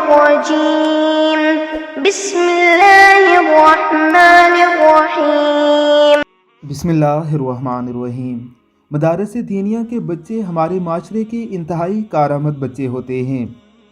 الرجيم بسم الله الرحمن الرحيم بسم اللہ الرحمن الرحیم۔ مدارس دینیہ کے بچے ہمارے معاشرے کے انتہائی کارآمد بچے ہوتے ہیں۔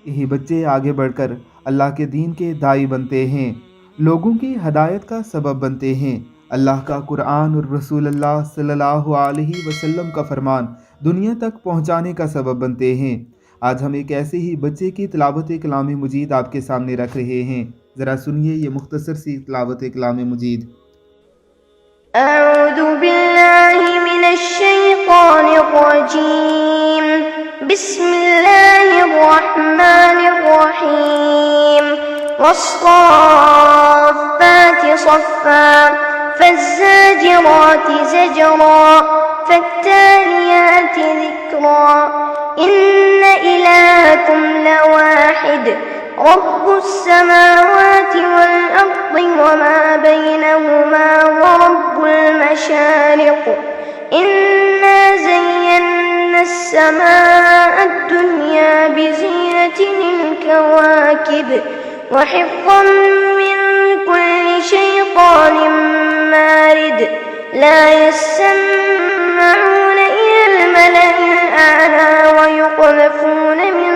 یہی بچے آگے بڑھ کر اللہ کے دین کے داعی بنتے ہیں، لوگوں کی ہدایت کا سبب بنتے ہیں، اللہ کا قرآن اور رسول اللہ صلی اللہ علیہ وسلم کا فرمان دنیا تک پہنچانے کا سبب بنتے ہیں۔ آج ہم ایک ایسے ہی بچے کی تلاوت کلام مجید آپ کے سامنے رکھ رہے ہیں، ذرا سنیے یہ مختصر سی تلاوت کلام مجید۔ أعوذ بالله من الشيطان الرجيم بسم الله الرحمن الرحيم والصافات صفا فالزاجرات زجرا فالتاليات ذكرا إن إلهكم لواحد رب السماوات والأرض وما بينهما ورب المشارق إنا زينا السماء الدنيا بزينة الكواكب وحفظا من كل شيطان مارد لا يسمعون إلى الملأ الأعلى ويقذفون من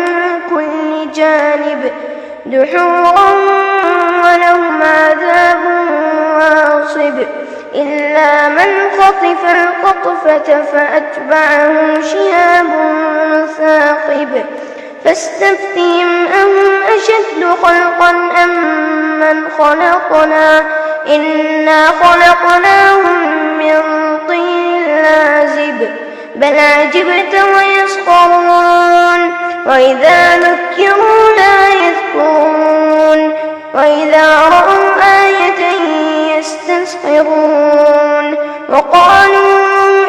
كل جانب دحورا ولهم عذاب واصب إلا من خطف الخطفة فأتبعه شهاب ثاقب فاستفتهم أهم أشد خلقا أم من خلقنا إنا خلقناهم من طين لازب بل عجبت ويسخرون وإذا ذكروا لا يذكرون وإذا رأوا آية يستسخرون وقالوا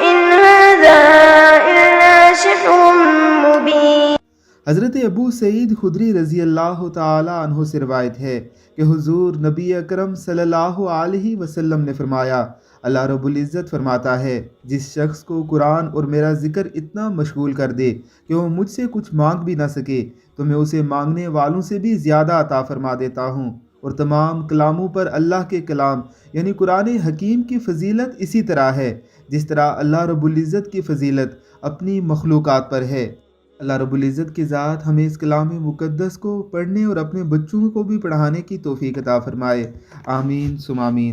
إن هذا إلا سحر مبين۔ حضرت ابو سعید خدری رضی اللہ تعالی عنہ سے روایت ہے کہ حضور نبی اکرم صلی اللہ علیہ وسلم نے فرمایا، اللہ رب العزت فرماتا ہے، جس شخص کو قرآن اور میرا ذکر اتنا مشغول کر دے کہ وہ مجھ سے کچھ مانگ بھی نہ سکے تو میں اسے مانگنے والوں سے بھی زیادہ عطا فرما دیتا ہوں۔ اور تمام کلاموں پر اللہ کے کلام یعنی قرآن حکیم کی فضیلت اسی طرح ہے جس طرح اللہ رب العزت کی فضیلت اپنی مخلوقات پر ہے۔ اللہ رب العزت کی ذات ہمیں اس کلام مقدس کو پڑھنے اور اپنے بچوں کو بھی پڑھانے کی توفیق عطا فرمائے، آمین ثم آمین۔